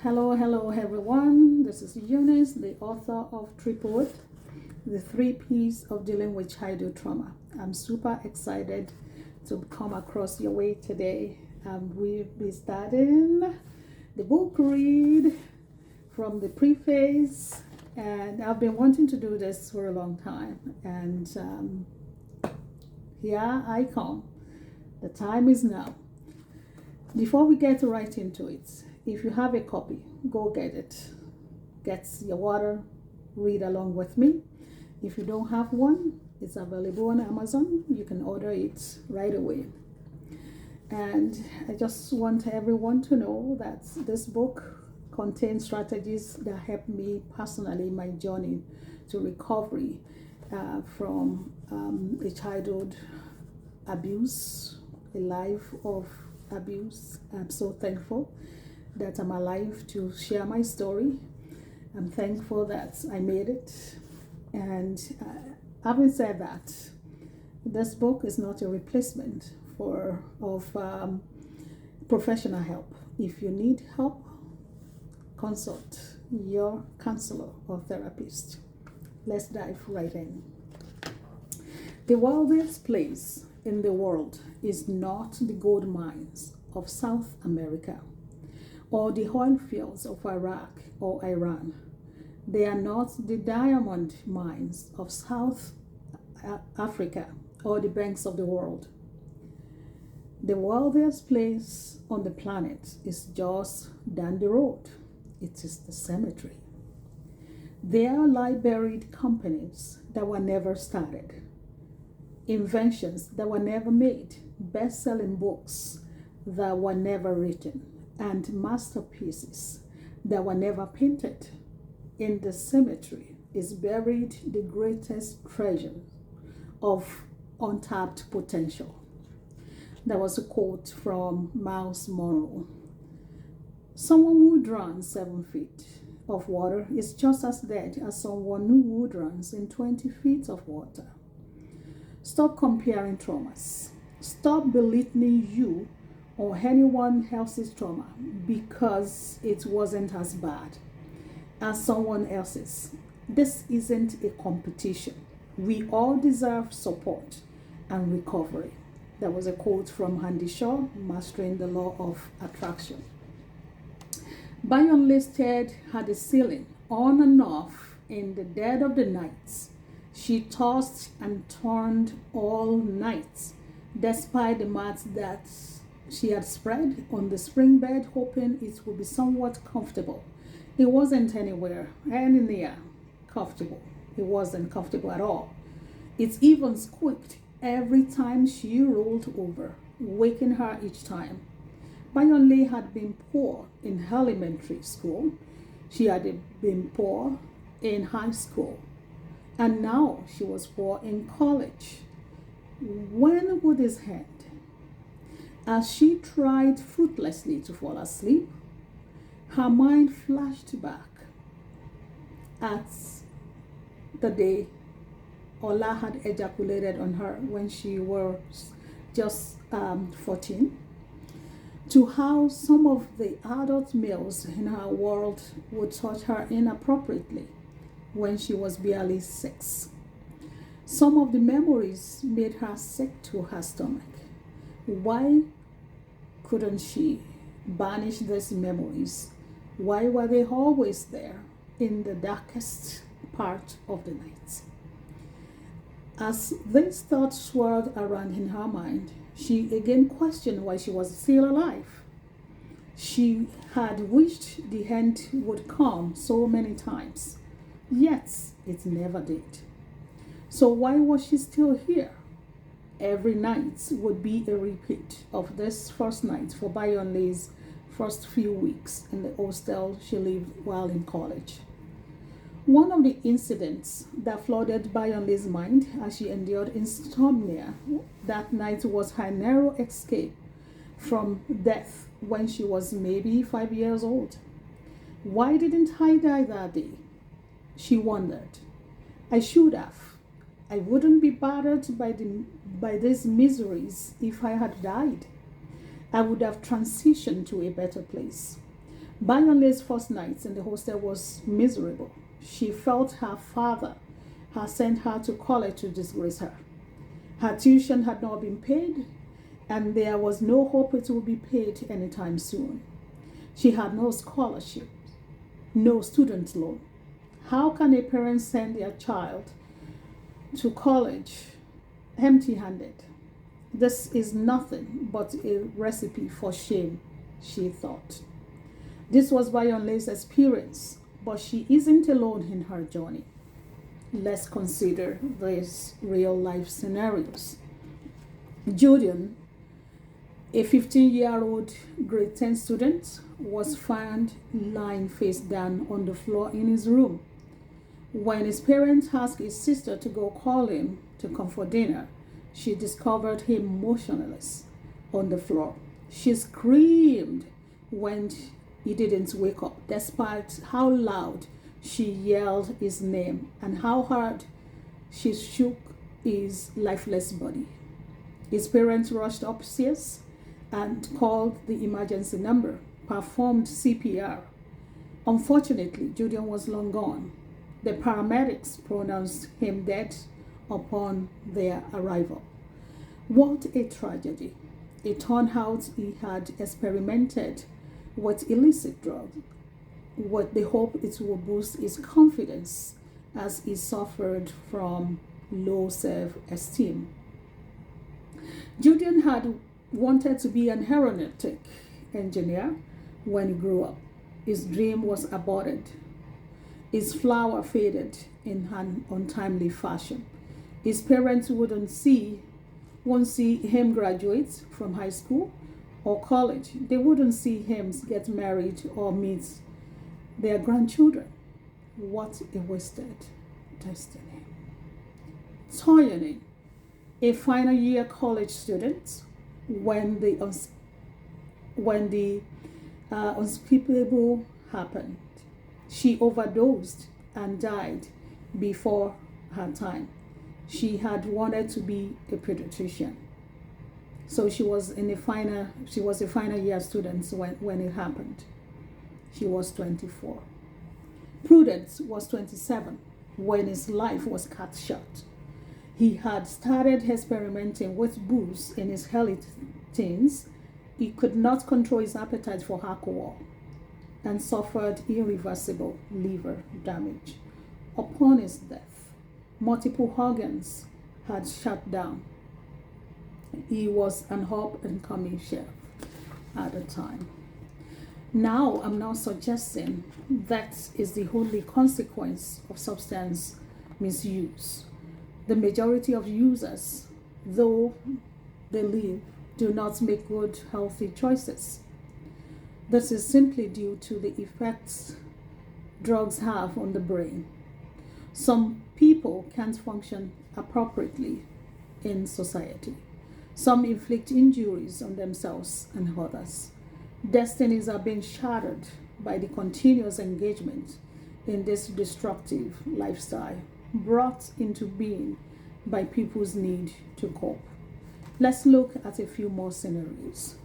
Hello everyone. This is Eunice, the author of Preface, the 3 P's of dealing with childhood trauma. I'm super excited to come across your way today. We'll be starting the book read from the preface, and I've been wanting to do this for a long time, and here I come. The time is now. Before we get right into it, if you have a copy, go get it. Get your water, read along with me. If you don't have one, it's available on Amazon. You can order it right away. And I just want everyone to know that this book contains strategies that help me personally in my journey to recovery from a childhood abuse, a life of abuse. I'm so thankful that I'm alive to share my story. I'm thankful that I made it. And having said that, this book is not a replacement of professional help. If you need help, consult your counselor or therapist. Let's dive right in. The wildest place in the world is not the gold mines of South America or the oil fields of Iraq or Iran. They are not the diamond mines of South Africa or the banks of the world. The wealthiest place on the planet is just down the road. It is the cemetery. There lie buried companies that were never started, inventions that were never made, best-selling books that were never written, and masterpieces that were never painted. In the cemetery is buried the greatest treasure of untapped potential. That was a quote from Miles Monroe. Someone who drowns 7 feet of water is just as dead as someone who drowns in 20 feet of water. Stop comparing traumas. Stop belittling you or anyone else's trauma because it wasn't as bad as someone else's. This isn't a competition. We all deserve support and recovery. That was a quote from Andy Shaw, Mastering the Law of Attraction. Byron Listed had a ceiling on and off in the dead of the night. She tossed and turned all night, despite the mats that she had spread on the spring bed, hoping it would be somewhat comfortable. It wasn't anywhere near comfortable. It wasn't comfortable at all. It even squeaked every time she rolled over, waking her each time. Bayonle had been poor in elementary school. She had been poor in high school. And now she was poor in college. When would this end? As she tried fruitlessly to fall asleep, her mind flashed back at the day Ola had ejaculated on her when she was just 14, to how some of the adult males in her world would touch her inappropriately when she was barely 6. Some of the memories made her sick to her stomach. Why couldn't she banish these memories? Why were they always there in the darkest part of the night? As these thoughts swirled around in her mind, she again questioned why she was still alive. She had wished the end would come so many times, yet it never did. So why was she still here? Every night would be a repeat of this first night for Bayonle's first few weeks in the hostel she lived while in college. One of the incidents that flooded Bayonle's mind as she endured insomnia that night was her narrow escape from death when she was maybe 5 years old. Why didn't I die that day? She wondered. I should have. I wouldn't be battered by these miseries if I had died. I would have transitioned to a better place. Bayonle's first night in the hostel was miserable. She felt her father had sent her to college to disgrace her. Her tuition had not been paid, and there was no hope it would be paid anytime soon. She had no scholarship, no student loan. How can a parent send their child to college empty handed? This is nothing but a recipe for shame, she thought. This was Bayonle's experience, but she isn't alone in her journey. Let's consider these real life scenarios. Julian, a 15-year-old grade 10 student, was found lying face down on the floor in his room. When his parents asked his sister to go call him to come for dinner, she discovered him motionless on the floor. She screamed when he didn't wake up, despite how loud she yelled his name and how hard she shook his lifeless body. His parents rushed upstairs and called the emergency number, performed CPR. Unfortunately, Julian was long gone. The paramedics pronounced him dead upon their arrival. What a tragedy. It turned out he had experimented with illicit drugs with the hope it would boost his confidence as he suffered from low self-esteem. Julian had wanted to be an aeronautic engineer when he grew up. His dream was aborted. His flower faded in an untimely fashion. His parents won't see him graduate from high school or college. They wouldn't see him get married or meet their grandchildren. What a wasted destiny. Toyoni, a final year college student, when the unspeakable happened. She overdosed and died before her time. She had wanted to be a pediatrician. So she was a final year student when it happened. She was 24. Prudence was 27 when his life was cut short. He had started experimenting with booze in his early teens. He could not control his appetite for alcohol and suffered irreversible liver damage. Upon his death, multiple organs had shut down. He was an up-and-coming chef at the time. Now, I'm not suggesting that is the only consequence of substance misuse. The majority of users, though they live, do not make good, healthy choices. This is simply due to the effects drugs have on the brain. Some people can't function appropriately in society. Some inflict injuries on themselves and others. Destinies are being shattered by the continuous engagement in this destructive lifestyle brought into being by people's need to cope. Let's look at a few more scenarios.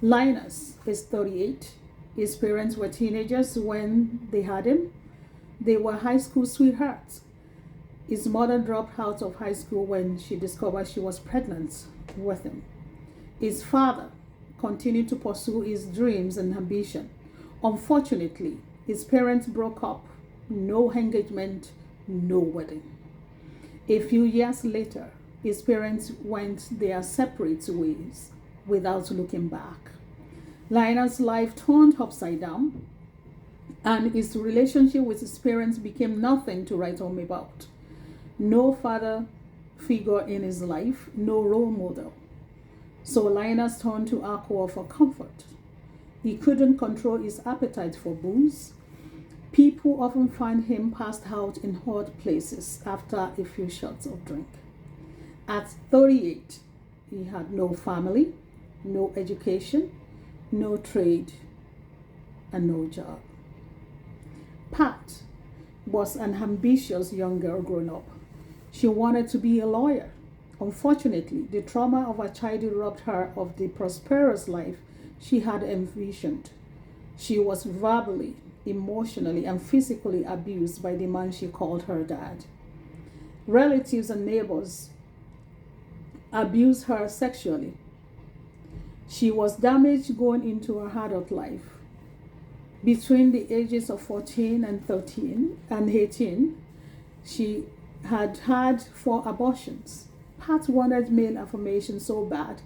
Linus is 38. His parents were teenagers when they had him. They were high school sweethearts. His mother dropped out of high school when she discovered she was pregnant with him. His father continued to pursue his dreams and ambition. Unfortunately, his parents broke up. No engagement, no wedding. A few years later, his parents went their separate ways without looking back. Linus' life turned upside down, and his relationship with his parents became nothing to write home about. No father figure in his life, no role model. So Linus turned to alcohol for comfort. He couldn't control his appetite for booze. People often find him passed out in hot places after a few shots of drink. At 38, he had no family, no education, no trade, and no job. Pat was an ambitious young girl growing up. She wanted to be a lawyer. Unfortunately, the trauma of her childhood robbed her of the prosperous life she had envisioned. She was verbally, emotionally, and physically abused by the man she called her dad. Relatives and neighbors abused her sexually. She was damaged going into her adult life. Between the ages of 14 and 13 and 18, she had had 4 abortions. Pat wanted male affirmation so bad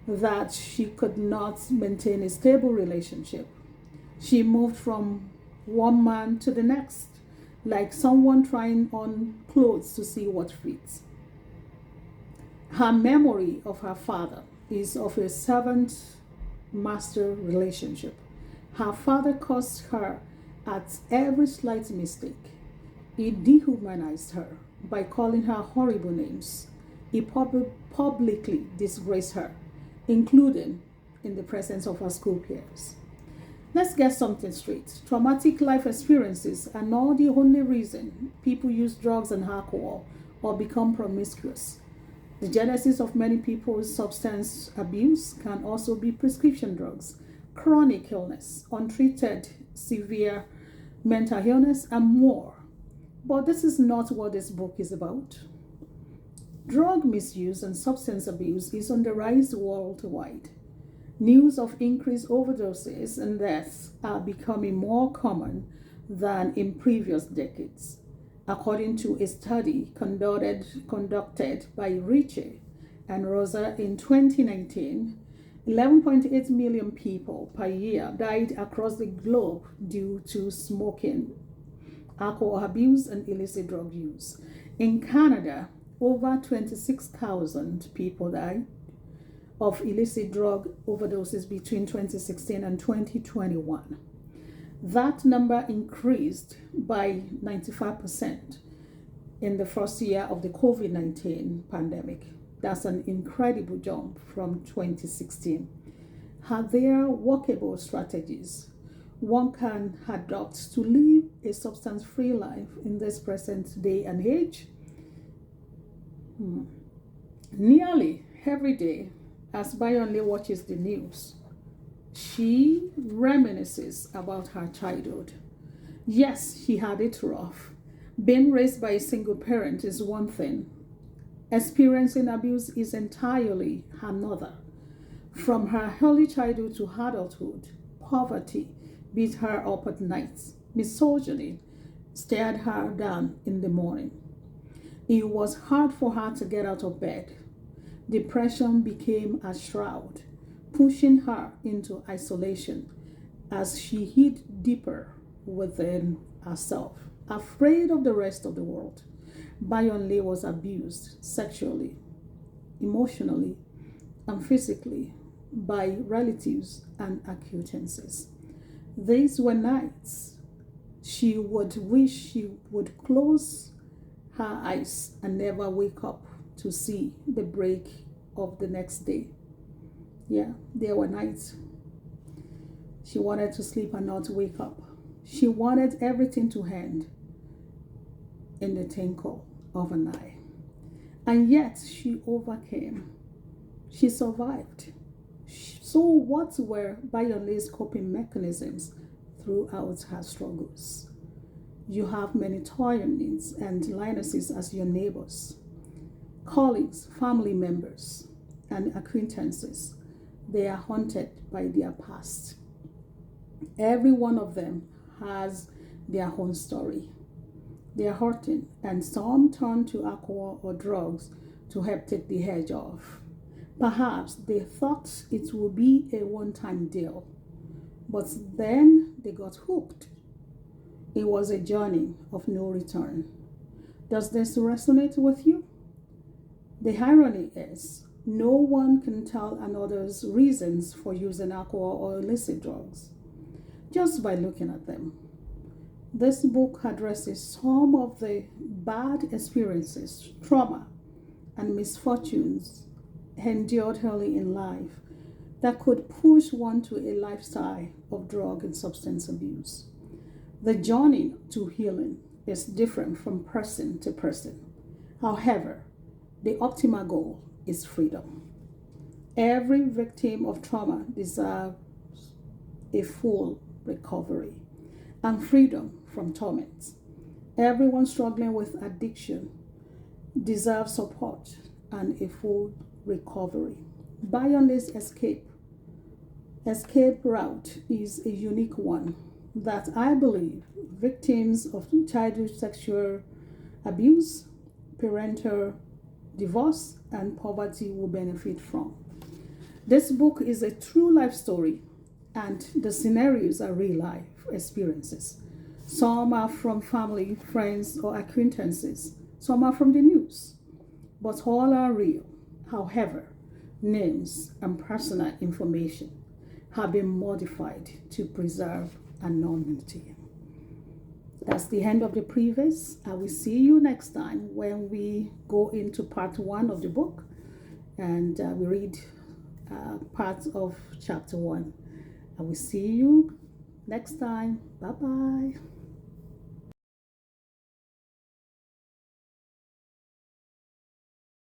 that she could not maintain a stable relationship. She moved from one man to the next, like someone trying on clothes to see what fits. Her memory of her father is of a servant master relationship. Her father cursed her at every slight mistake. He dehumanized her by calling her horrible names. He publicly disgraced her, including in the presence of her school peers. Let's get something straight. Traumatic life experiences are not the only reason people use drugs and alcohol or become promiscuous. The genesis of many people's substance abuse can also be prescription drugs, chronic illness, untreated severe mental illness, and more. But this is not what this book is about. Drug misuse and substance abuse is on the rise worldwide. News of increased overdoses and deaths are becoming more common than in previous decades. According to a study conducted by Richie and Rosa in 2019, 11.8 million people per year died across the globe due to smoking, alcohol abuse, and illicit drug use. In Canada, over 26,000 people died of illicit drug overdoses between 2016 and 2021. That number increased by 95% in the first year of the COVID-19 pandemic. That's an incredible jump from 2016. Are there workable strategies one can adopt to live a substance-free life in this present day and age? Nearly every day, as Bayonle watches the news, she reminisces about her childhood. Yes, she had it rough. Being raised by a single parent is one thing. Experiencing abuse is entirely another. From her early childhood to adulthood, poverty beat her up at night. Misogyny stared her down in the morning. It was hard for her to get out of bed. Depression became a shroud, pushing her into isolation as she hid deeper within herself, afraid of the rest of the world. Bayonle was abused sexually, emotionally, and physically by relatives and acquaintances. These were nights she would wish she would close her eyes and never wake up to see the break of the next day. Yeah, there were nights she wanted to sleep and not wake up. She wanted everything to end in the twinkle of an eye. And yet she overcame. She survived. So what were Bayonle's coping mechanisms throughout her struggles? You have many Toyonins and Lionesses as your neighbors, colleagues, family members, and acquaintances. They are haunted by their past. Every one of them has their own story. They are hurting, and some turn to alcohol or drugs to help take the edge off. Perhaps they thought it would be a one-time deal, but then they got hooked. It was a journey of no return. Does this resonate with you? The irony is, no one can tell another's reasons for using alcohol or illicit drugs just by looking at them. This book addresses some of the bad experiences, trauma, and misfortunes endured early in life that could push one to a lifestyle of drug and substance abuse. The journey to healing is different from person to person. However, the optimal goal is freedom. Every victim of trauma deserves a full recovery, and freedom from torment. Everyone struggling with addiction deserves support and a full recovery. Bayonle's escape route is a unique one that I believe victims of childhood sexual abuse, parental divorce, and poverty will benefit from. This book is a true life story, and the scenarios are real life experiences. Some are from family, friends, or acquaintances. Some are from the news, but all are real. However, names and personal information have been modified to preserve anonymity. That's the end of the preface. I will see you next time when we go into part 1 of the book, and we read part of chapter 1. I will see you next time. Bye bye.